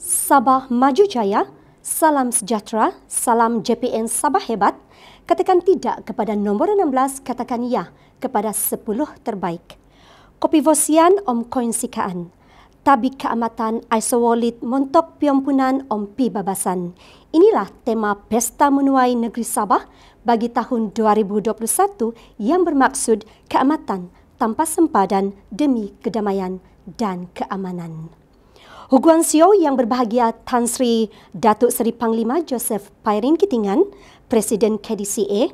Sabah Maju Jaya, salam sejahtera, salam JPN Sabah hebat, katakan tidak kepada nombor 16, katakan ya kepada 10 terbaik. Kopi Vosian Om Koin Sikaan, Tabik Keamatan Aisowolit Montok Piompunan Om Pi Babasan. Inilah tema Pesta Menuai Negeri Sabah bagi tahun 2021 yang bermaksud keamatan tanpa sempadan demi kedamaian dan keamanan. Huguan Sio yang berbahagia Tan Sri Datuk Seri Panglima Joseph Pairin Kitingan, Presiden KDCA,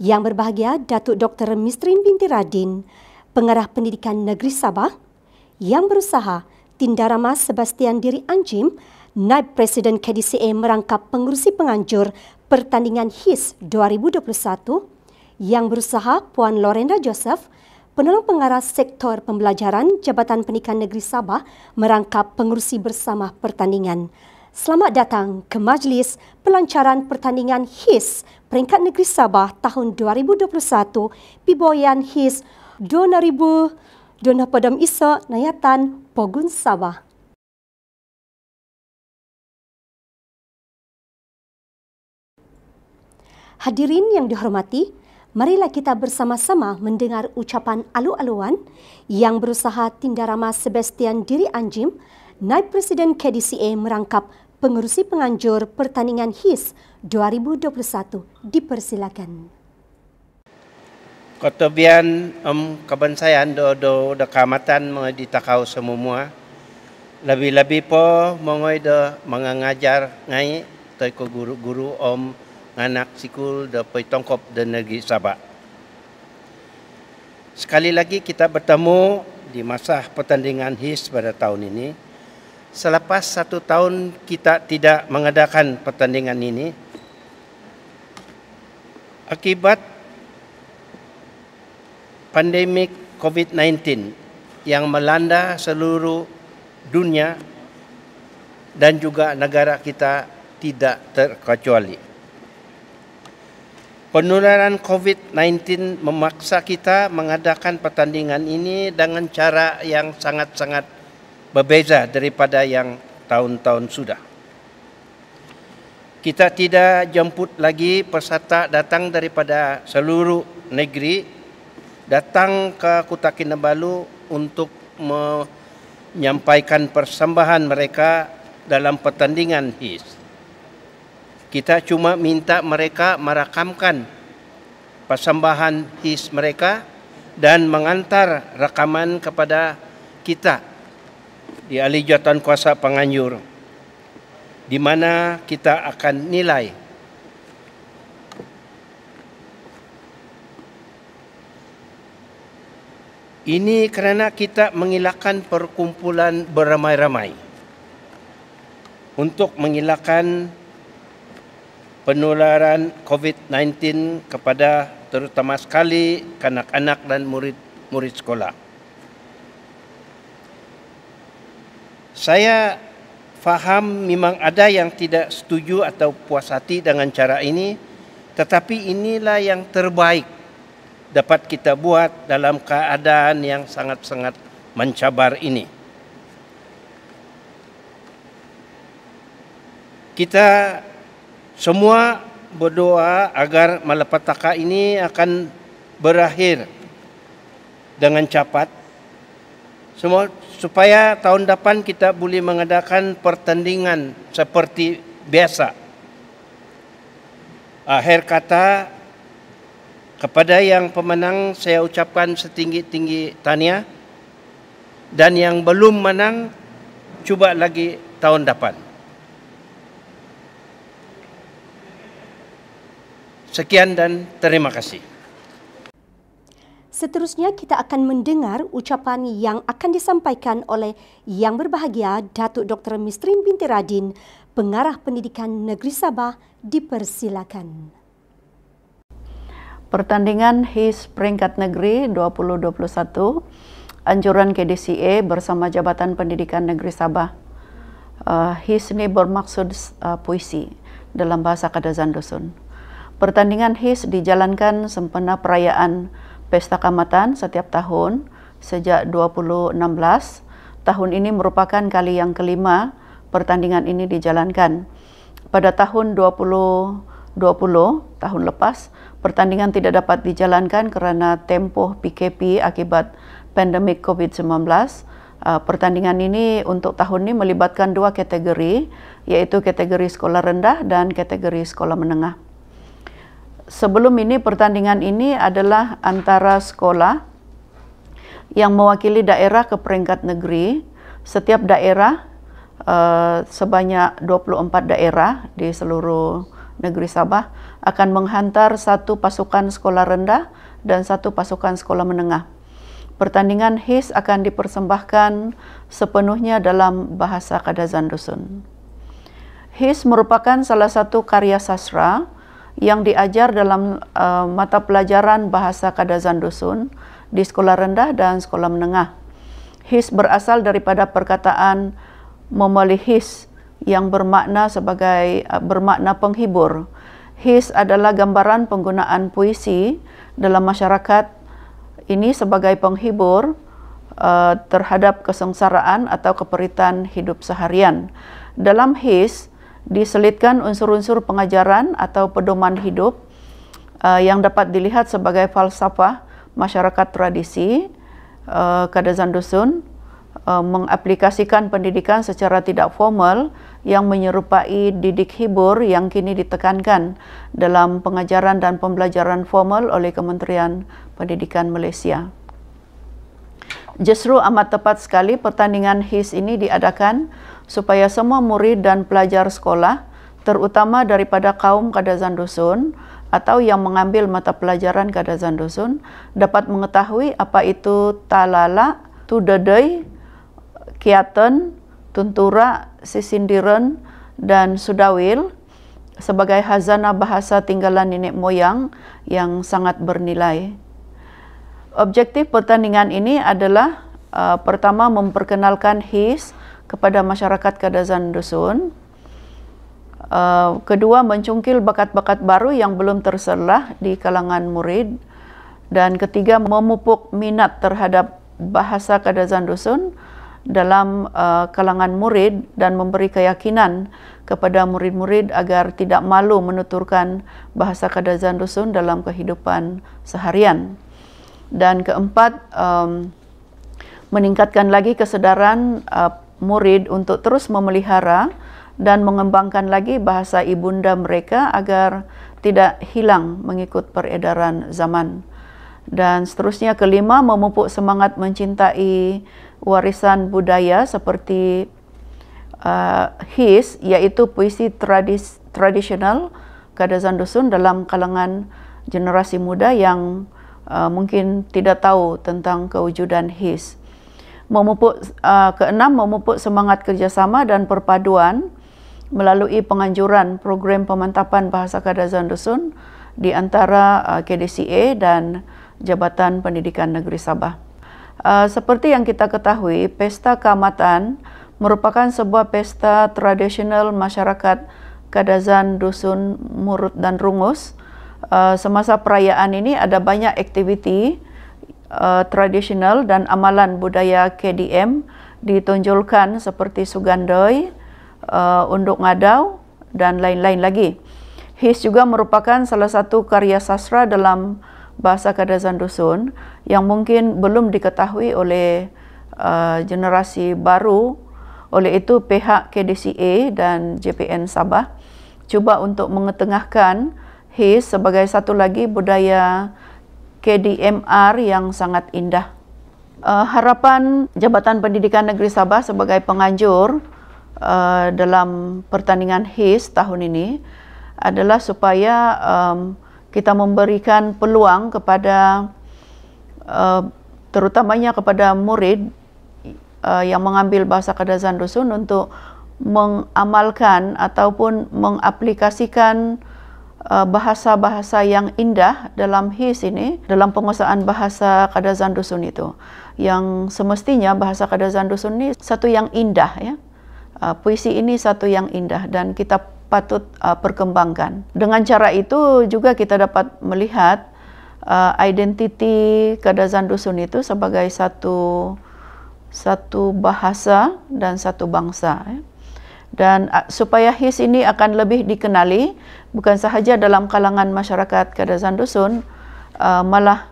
yang berbahagia Datuk Dr. Mistrin Binti Radin, Pengarah Pendidikan Negeri Sabah, yang berusaha Tindarama Sebastian Diri Anjim, Naib Presiden KDCA merangkap pengurusi penganjur pertandingan HIS 2021, yang berusaha Puan Lorenda Joseph, Penolong Pengarah Sektor Pembelajaran Jabatan Pendidikan Negeri Sabah merangkap pengurusi bersama pertandingan. Selamat datang ke Majlis Pelancaran Pertandingan HIS Peringkat Negeri Sabah tahun 2021 Piboyan HIS 2000 Dona Padam Iso Nayatan Pogun Sabah. Hadirin yang dihormati, marilah kita bersama-sama mendengar ucapan alu-aluan yang berusaha Tindarama Sebastian Diri Anjim, Naib Presiden KDCA merangkap pengurusi penganjur pertandingan HIS 2021. Dipersilakan. Kotobian kebansayan do kamatan mga ditakau semua. Lebih-lebih po mongoy do mengajar ngai toy ko guru-guru anak sikul da Tongkop dan Negeri Sabah. Sekali lagi kita bertemu di masa pertandingan HIS pada tahun ini. Selepas 1 tahun kita tidak mengadakan pertandingan ini akibat pandemik COVID-19 yang melanda seluruh dunia dan juga negara kita tidak terkecuali. Penularan COVID-19 memaksa kita mengadakan pertandingan ini dengan cara yang sangat-sangat berbeza daripada yang tahun-tahun sudah. Kita tidak jemput lagi peserta datang daripada seluruh negeri, datang ke Kota Kinabalu untuk menyampaikan persembahan mereka dalam pertandingan HIS. Kita cuma minta mereka merakamkan persembahan HIS mereka dan mengantar rakaman kepada kita di ahli jawatan kuasa penganjur, di mana kita akan nilai ini kerana kita mengelakkan perkumpulan beramai-ramai untuk mengelakkan penularan COVID-19 kepada terutama sekali kanak-kanak dan murid-murid sekolah. Saya faham memang ada yang tidak setuju atau puas hati dengan cara ini, tetapi inilah yang terbaik dapat kita buat dalam keadaan yang sangat-sangat mencabar ini. Kita semua berdoa agar malapetaka ini akan berakhir dengan cepat, supaya tahun depan kita boleh mengadakan pertandingan seperti biasa. Akhir kata, kepada yang pemenang saya ucapkan setinggi-tinggi tahniah, dan yang belum menang cuba lagi tahun depan. Sekian dan terima kasih. Seterusnya kita akan mendengar ucapan yang akan disampaikan oleh yang berbahagia Datuk Dr. Mistrin Binti Radin, Pengarah Pendidikan Negeri Sabah. Dipersilakan. Pertandingan HIS Peringkat Negeri 2021, anjuran KDCA bersama Jabatan Pendidikan Negeri Sabah. HIS ini bermaksud puisi dalam bahasa Kadazan Dusun. Pertandingan HIS dijalankan sempena perayaan Pesta Keamatan setiap tahun sejak 2016. Tahun ini merupakan kali yang kelima pertandingan ini dijalankan. Pada tahun 2020, tahun lepas, pertandingan tidak dapat dijalankan kerana tempoh PKP akibat pandemik COVID-19. Pertandingan ini untuk tahun ini melibatkan 2 kategori, yaitu kategori sekolah rendah dan kategori sekolah menengah. Sebelum ini, pertandingan ini adalah antara sekolah yang mewakili daerah ke peringkat negeri. Setiap daerah, sebanyak 24 daerah di seluruh negeri Sabah, akan menghantar 1 pasukan sekolah rendah dan 1 pasukan sekolah menengah. Pertandingan HIS akan dipersembahkan sepenuhnya dalam bahasa Kadazan Dusun. HIS merupakan salah satu karya sastra yang diajar dalam mata pelajaran bahasa Kadazan Dusun di sekolah rendah dan sekolah menengah. HIS berasal daripada perkataan memelihis yang bermakna bermakna penghibur. HIS adalah gambaran penggunaan puisi dalam masyarakat ini sebagai penghibur terhadap kesengsaraan atau keperitan hidup seharian. Dalam HIS diselitkan unsur-unsur pengajaran atau pedoman hidup yang dapat dilihat sebagai falsafah masyarakat tradisi Kadazan Dusun, mengaplikasikan pendidikan secara tidak formal yang menyerupai didik hibur yang kini ditekankan dalam pengajaran dan pembelajaran formal oleh Kementerian Pendidikan Malaysia. Justru amat tepat sekali pertandingan HIS ini diadakan supaya semua murid dan pelajar sekolah, terutama daripada kaum Kadazan Dusun atau yang mengambil mata pelajaran Kadazan Dusun, dapat mengetahui apa itu talala, tudedai, kiatan, tuntura, sisindiran, dan sudawil sebagai hazanah bahasa tinggalan nenek moyang yang sangat bernilai. Objektif pertandingan ini adalah pertama memperkenalkan HIS kepada masyarakat Kadazan Dusun. Kedua, mencungkil bakat-bakat baru yang belum terselah di kalangan murid. Dan ketiga, memupuk minat terhadap bahasa Kadazan Dusun dalam kalangan murid dan memberi keyakinan kepada murid-murid agar tidak malu menuturkan bahasa Kadazan Dusun dalam kehidupan seharian. Dan keempat, meningkatkan lagi kesedaran murid untuk terus memelihara dan mengembangkan lagi bahasa ibunda mereka agar tidak hilang mengikut peredaran zaman. Dan seterusnya, kelima, memupuk semangat mencintai warisan budaya seperti HIS, yaitu puisi tradisional Kadazan Dusun dalam kalangan generasi muda yang mungkin tidak tahu tentang kewujudan HIS. Keenam, memupuk semangat kerjasama dan perpaduan melalui penganjuran program pemantapan bahasa Kadazan Dusun di antara KDCA dan Jabatan Pendidikan Negeri Sabah. Seperti yang kita ketahui, Pesta Kaamatan merupakan sebuah pesta tradisional masyarakat Kadazan Dusun Murut dan Rungus. Semasa perayaan ini ada banyak aktiviti tradisional dan amalan budaya KDM ditonjolkan seperti sugandoi, unduk ngadau, dan lain-lain lagi. HIS juga merupakan salah satu karya sastra dalam bahasa Kadazan Dusun yang mungkin belum diketahui oleh generasi baru. Oleh itu, pihak KDCA dan JPN Sabah cuba untuk mengetengahkan HIS sebagai satu lagi budaya KDMR yang sangat indah. Harapan Jabatan Pendidikan Negeri Sabah sebagai penganjur dalam pertandingan HIS tahun ini adalah supaya kita memberikan peluang kepada terutamanya kepada murid yang mengambil bahasa Kadazan Dusun untuk mengamalkan ataupun mengaplikasikan bahasa-bahasa yang indah dalam HIS ini, dalam penguasaan bahasa Kadazan Dusun itu, yang semestinya bahasa Kadazan Dusun ini satu yang indah, ya. Puisi ini satu yang indah dan kita patut perkembangkan. Dengan cara itu juga kita dapat melihat identiti Kadazan Dusun itu sebagai satu bahasa dan satu bangsa, ya. Dan supaya HIS ini akan lebih dikenali, bukan sahaja dalam kalangan masyarakat Kadazan Dusun, malah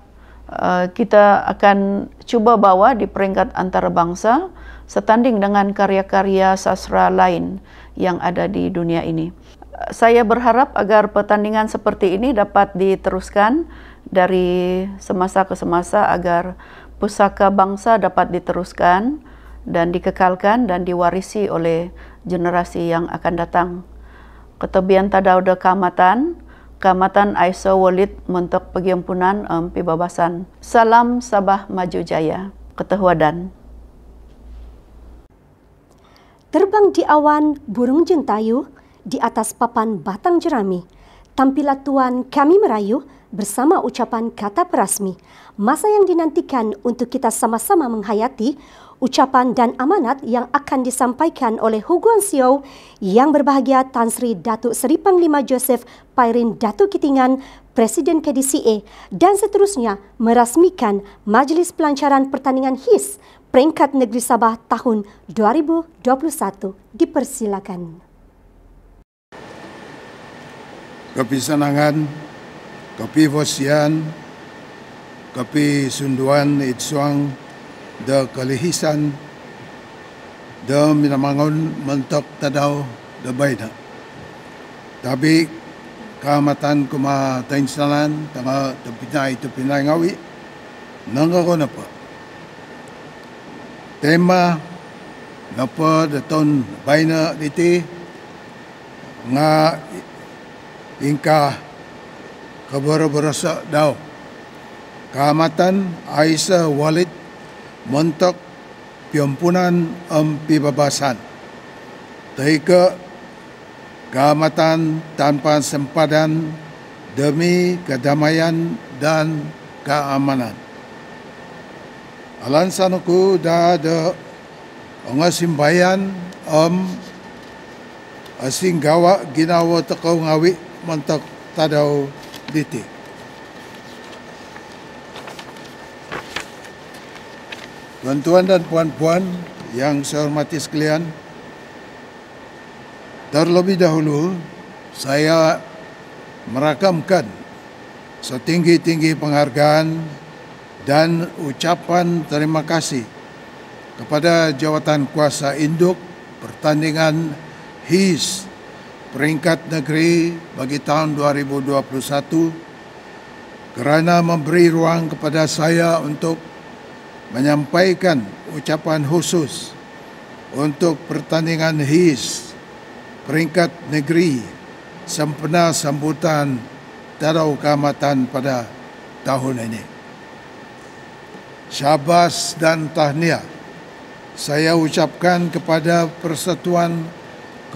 kita akan cuba bawa di peringkat antarabangsa setanding dengan karya-karya sastra lain yang ada di dunia ini. Saya berharap agar pertandingan seperti ini dapat diteruskan dari semasa ke semasa agar pusaka bangsa dapat diteruskan dan dikekalkan dan diwarisi oleh generasi yang akan datang. Ketebian tadauda Kamatan Aiso Walid mentok Pegiampunan Pibabasan. Salam Sabah Maju Jaya. Ketehuadan. Terbang di awan burung jentayu di atas papan batang jerami. Tampilah Tuan kami merayu bersama ucapan kata perasmi. Masa yang dinantikan untuk kita sama-sama menghayati ucapan dan amanat yang akan disampaikan oleh Huguan Siau yang berbahagia Tan Sri Datuk Seri Panglima Joseph Pairin Datuk Kitingan, Presiden KDCA, dan seterusnya merasmikan Majlis Pelancaran Pertandingan HIS Peringkat Negeri Sabah tahun 2021. Dipersilakan. Kopi Sanangan, Kopi Vosian, Kopi Sunduan Itsuang, da kalihisan, da minamangon mentok tadaw da bayda. Tapi kamatan kuma tainsalan, tanga tepinay ngawi, nangako na pa. Tema na pa da ton bayna diti, nga ingka kabara-barasa daw. Kamatan Aiso Walid mentok Piampunan Pibabasan. Taika Kamatan tanpa sempadan demi kedamaian dan keamanan. Alansan aku dah ada ongasimbayan asing gawa ginawa takaw ngawi mentok tadaw diti. Tuan-tuan dan puan-puan yang saya hormati sekalian, terlebih dahulu saya merakamkan setinggi-tinggi penghargaan dan ucapan terima kasih kepada Jawatan Kuasa Induk Pertandingan HIS Peringkat Negeri bagi tahun 2021 kerana memberi ruang kepada saya untuk menyampaikan ucapan khusus untuk pertandingan HIS Peringkat Negeri sempena sambutan Tadau Kamatan pada tahun ini. Syabas dan tahniah saya ucapkan kepada Persatuan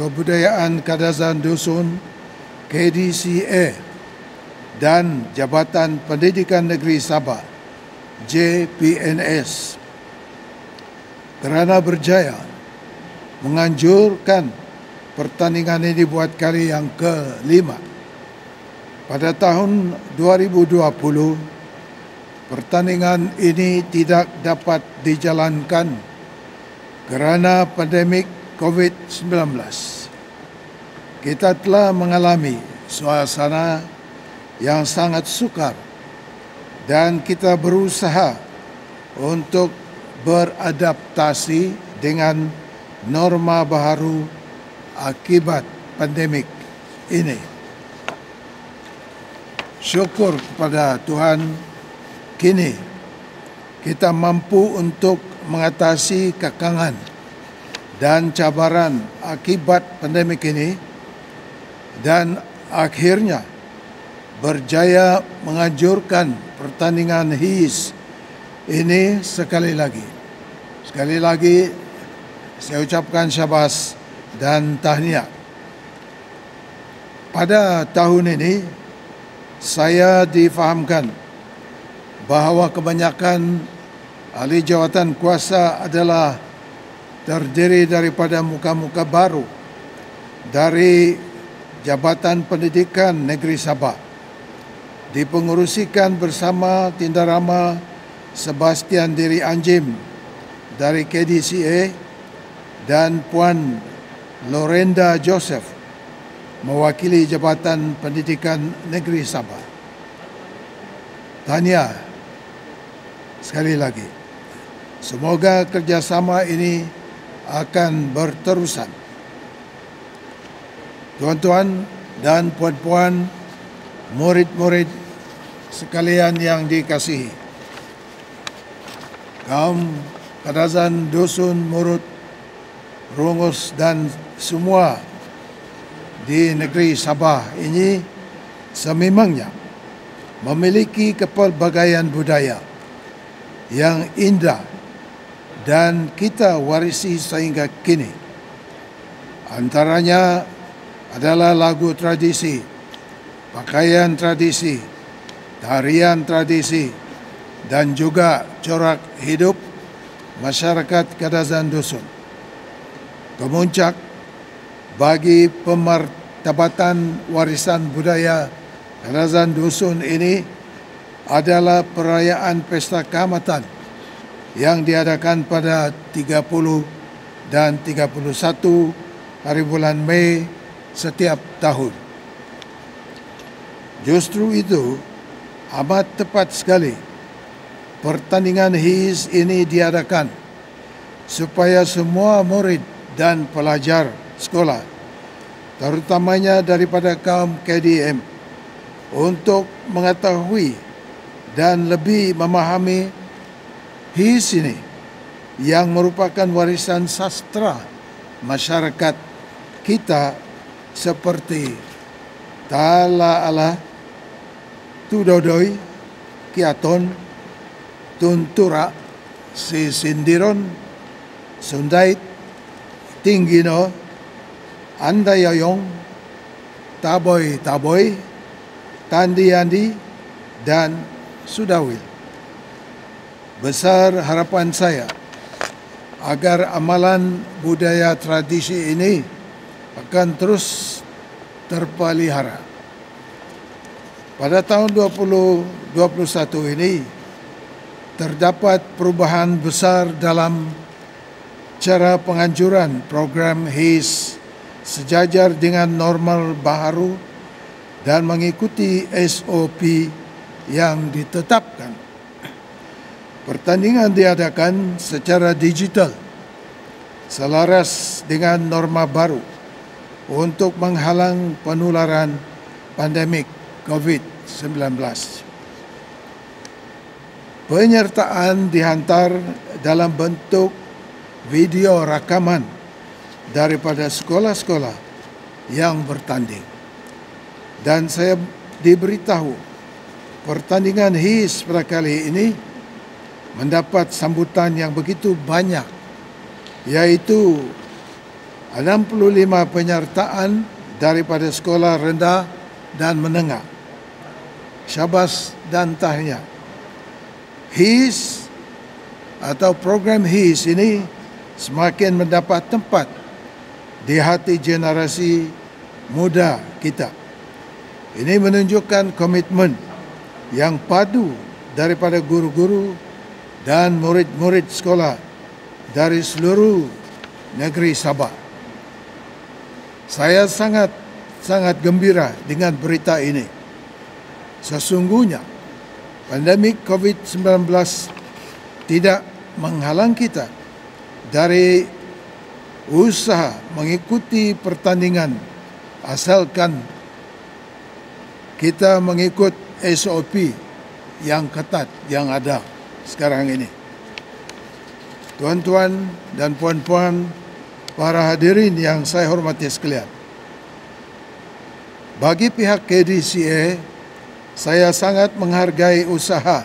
Kebudayaan Kadazan Dusun KDCA dan Jabatan Pendidikan Negeri Sabah JPNS kerana berjaya menganjurkan pertandingan ini buat kali yang ke-5. Pada tahun 2020, pertandingan ini tidak dapat dijalankan kerana pandemik COVID-19. Kita telah mengalami suasana yang sangat sukar dan kita berusaha untuk beradaptasi dengan norma baru akibat pandemik ini. Syukur kepada Tuhan, kini kita mampu untuk mengatasi kekangan dan cabaran akibat pandemik ini dan akhirnya berjaya menganjurkan pertandingan HIS ini sekali lagi. Sekali lagi saya ucapkan syabas dan tahniah. Pada tahun ini saya difahamkan bahawa kebanyakan ahli jawatan kuasa adalah terdiri daripada muka-muka baru dari Jabatan Pendidikan Negeri Sabah, dipengerusikan bersama Tindarama Sebastian Diri Anjim dari KDCA dan Puan Lorenda Joseph mewakili Jabatan Pendidikan Negeri Sabah. Tahniah sekali lagi. Semoga kerjasama ini akan berterusan. Tuan-tuan dan puan-puan, murid-murid sekalian yang dikasihi, kaum Kadazan Dusun Murut, Rungus dan semua di negeri Sabah ini sememangnya memiliki kepelbagaian budaya yang indah dan kita warisi sehingga kini. Antaranya adalah lagu tradisi, pakaian tradisi, tarian tradisi, dan juga corak hidup masyarakat Kadazan Dusun. Kemuncak bagi pemartabatan warisan budaya Kadazan Dusun ini adalah perayaan Pesta Kaamatan yang diadakan pada 30 dan 31 hari bulan Mei setiap tahun. Justru itu amat tepat sekali pertandingan HIS ini diadakan supaya semua murid dan pelajar sekolah, terutamanya daripada kaum KDM, untuk mengetahui dan lebih memahami HIS ini yang merupakan warisan sastra masyarakat kita seperti Talaala, Tudodoi, Kiaton, Tuntura, Sisindiron, Sundait, Tinggino, Andayayong, Taboy-Taboy, Tandi-Andi, dan Sudawil. Besar harapan saya agar amalan budaya tradisi ini akan terus terpelihara. Pada tahun 2021 ini terdapat perubahan besar dalam cara penganjuran program HIS sejajar dengan normal baharu dan mengikuti SOP yang ditetapkan. Pertandingan diadakan secara digital selaras dengan norma baru untuk menghalang penularan pandemik COVID-19. Penyertaan dihantar dalam bentuk video rakaman daripada sekolah-sekolah yang bertanding. Dan saya diberitahu pertandingan HIS pada kali ini mendapat sambutan yang begitu banyak, yaitu 65 penyertaan daripada sekolah rendah dan menengah. Syabas dan tahniah. HIS atau program HIS ini semakin mendapat tempat di hati generasi muda kita. Ini menunjukkan komitmen yang padu daripada guru-guru dan murid-murid sekolah dari seluruh negeri Sabah. Saya sangat gembira dengan berita ini. Sesungguhnya pandemik COVID-19 tidak menghalang kita dari usaha mengikuti pertandingan asalkan kita mengikut SOP yang ketat yang ada sekarang ini. Tuan-tuan dan puan-puan, para hadirin yang saya hormati sekalian, bagi pihak KDCA, saya sangat menghargai usaha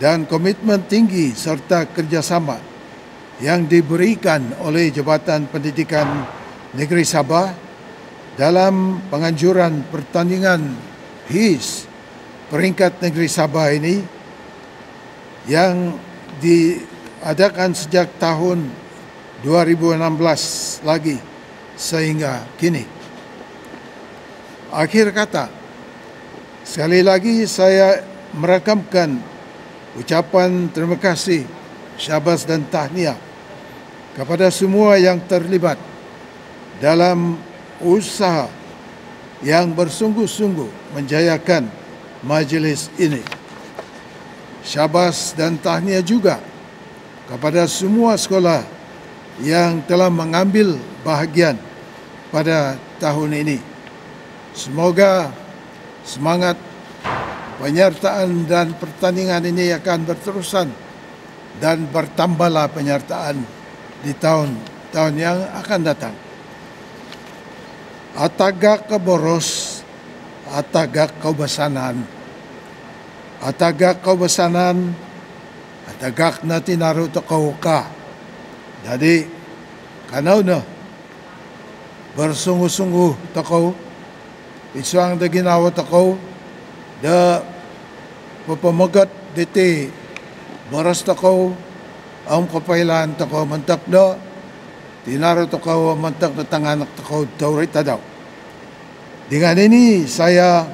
dan komitmen tinggi serta kerjasama yang diberikan oleh Jabatan Pendidikan Negeri Sabah dalam penganjuran pertandingan HIS peringkat Negeri Sabah ini yang diadakan sejak tahun 2016 lagi sehingga kini. Akhir kata, sekali lagi saya merakamkan ucapan terima kasih, syabas dan tahniah kepada semua yang terlibat dalam usaha yang bersungguh-sungguh menjayakan majlis ini. Syabas dan tahniah juga kepada semua sekolah yang telah mengambil bahagian pada tahun ini. Semoga semangat penyertaan dan pertandingan ini akan berterusan dan bertambahlah penyertaan di tahun-tahun yang akan datang. Atagak keboros, atagak kaubasanan. Atagak kaubasanan, atagak na tinaro takaw ka. Jadi, kanaw na, bersungguh-sungguh takaw, isuang da ginawa takaw, da papamagat diti, baras takaw, ang kapailan takaw mantak da, tinaro takaw mantak na tanganak takaw taurit tadaw. Dengan ini saya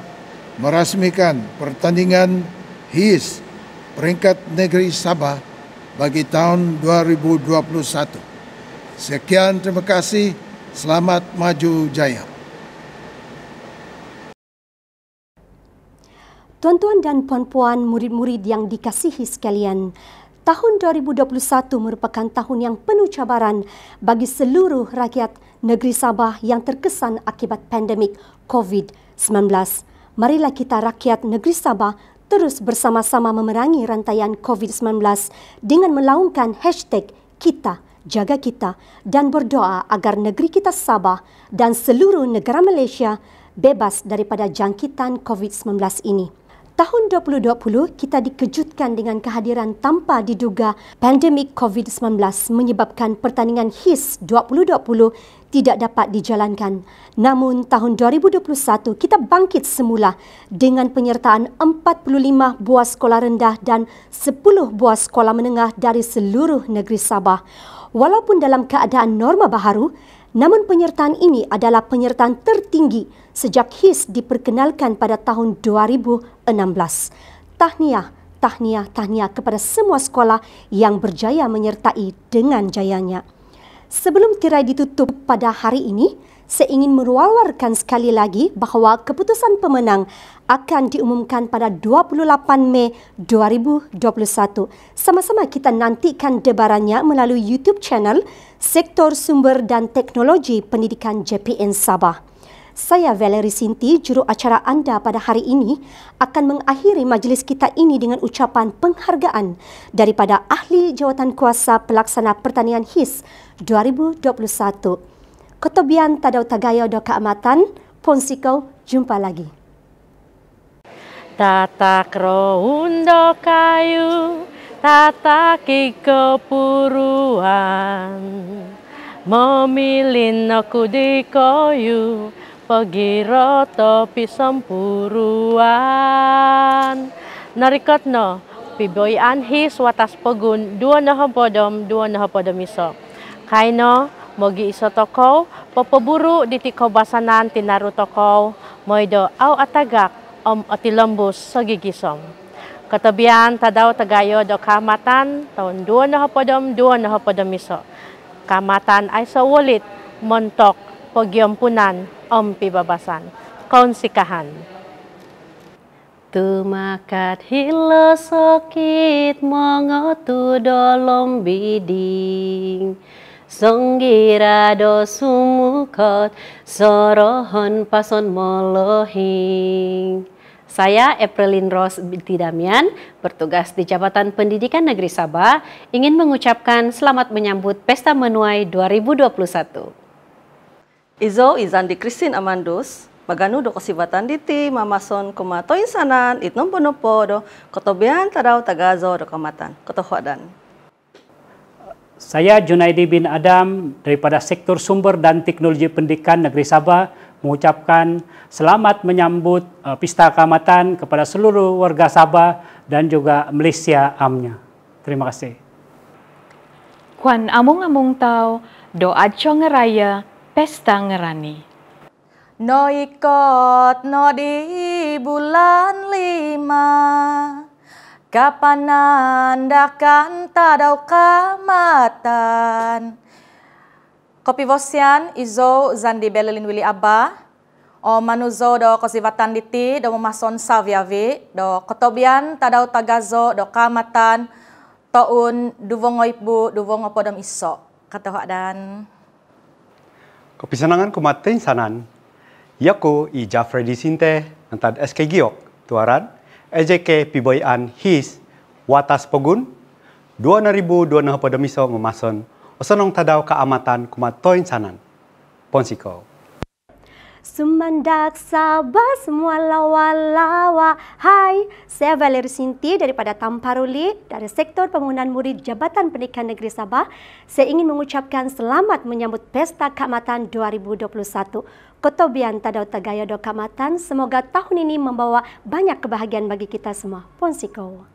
merasmikan pertandingan HIS peringkat negeri Sabah bagi tahun 2021. Sekian, terima kasih. Selamat maju jaya. Tuan-tuan dan puan-puan, murid-murid yang dikasihi sekalian, tahun 2021 merupakan tahun yang penuh cabaran bagi seluruh rakyat negeri Sabah yang terkesan akibat pandemik COVID-19. Marilah kita rakyat negeri Sabah terus bersama-sama memerangi rantaian COVID-19 dengan melaungkan hashtag Kita Jaga Kita dan berdoa agar negeri kita Sabah dan seluruh negara Malaysia bebas daripada jangkitan COVID-19 ini. Tahun 2020, kita dikejutkan dengan kehadiran tanpa diduga pandemik COVID-19 menyebabkan pertandingan HIS 2020 tidak dapat dijalankan. Namun tahun 2021, kita bangkit semula dengan penyertaan 45 buah sekolah rendah dan 10 buah sekolah menengah dari seluruh negeri Sabah. Walaupun dalam keadaan norma baharu, namun penyertaan ini adalah penyertaan tertinggi sejak HIS diperkenalkan pada tahun 2016. Tahniah kepada semua sekolah yang berjaya menyertai dengan jayanya. Sebelum tirai ditutup pada hari ini, saya ingin mewawarkan sekali lagi bahawa keputusan pemenang akan diumumkan pada 28 Mei 2021. Sama-sama kita nantikan debarannya melalui YouTube channel Sektor Sumber dan Teknologi Pendidikan JPN Sabah. Saya Valerie Sinti, juru acara anda pada hari ini, akan mengakhiri majlis kita ini dengan ucapan penghargaan daripada Ahli Jawatankuasa Pelaksana Pertanian HIS 2021. Kotobian Tadau Tagayo do Keamatan, Ponsikau, jumpa lagi. Tatak rohundo kayu, tataki kepuruan, memilin aku di koyu, pergi roto pisampuruan. Narikotno, piboyan HIS watas pegun, dua nahapodom iso. Kaino, mogi iso toko, popoburu di tiko basanan tinaru toko, moido au atagak, atilembus sagigisom. Katabian tadaw tagayo do kamatan, tahun dua nahapodom iso. Kamatan ay sa walit, montok, pagyampunan, pibabasan. Konsikahan. Tumakat hilo sakit mangotu dolom biding. Songgira do sumukot sorohon pason molohing. Saya Aprilin Rose binti Damian, bertugas di Jabatan Pendidikan Negeri Sabah, ingin mengucapkan selamat menyambut Pesta Menuai 2021. Izo Izandi Christine Amandus, maganu do kasibatan diti, mamason kumato insanan, itnom punupo do, kotobian tadaw tagazo do kamatan, kotohwadan. Saya Junaidi bin Adam daripada Sektor Sumber dan Teknologi Pendidikan Negeri Sabah mengucapkan selamat menyambut Pesta Keamatan kepada seluruh warga Sabah dan juga Malaysia amnya. Terima kasih. Kwan among-among tau doa ngeraya pesta ngerani. No ikot no di bulan 5. Kapan nandakan tadaw kamatan, Kopi Vosian, Izo, Zandi Belelin Willy Abba, o Manuzo do Kosivatan Diti, do Memason Saviavi, do Kotobian, Tadau Tagazo, do Kamatan, Toun, Duvongoibu, Duvongopodom Iso. Kata dan Kopi Sanangan Kumatin Sanan, Yako I Jafredi Sinte, Antad SK Giok, Tuaran, EJK Piboyan His, Watas Pogun, 2,200 Podemiso Memason, Osonong Tadau Kaamatan Kumatoin Sanan, Ponsiko. Sumandak Sabah semua lawa-lawa. Hai, saya Valerie Sinti daripada Tamparuli dari Sektor Pembangunan Murid Jabatan Pendidikan Negeri Sabah. Saya ingin mengucapkan selamat menyambut Pesta Kaamatan 2021. Kotobian Tadau Tagayo do Kaamatan, semoga tahun ini membawa banyak kebahagiaan bagi kita semua. Ponsiko.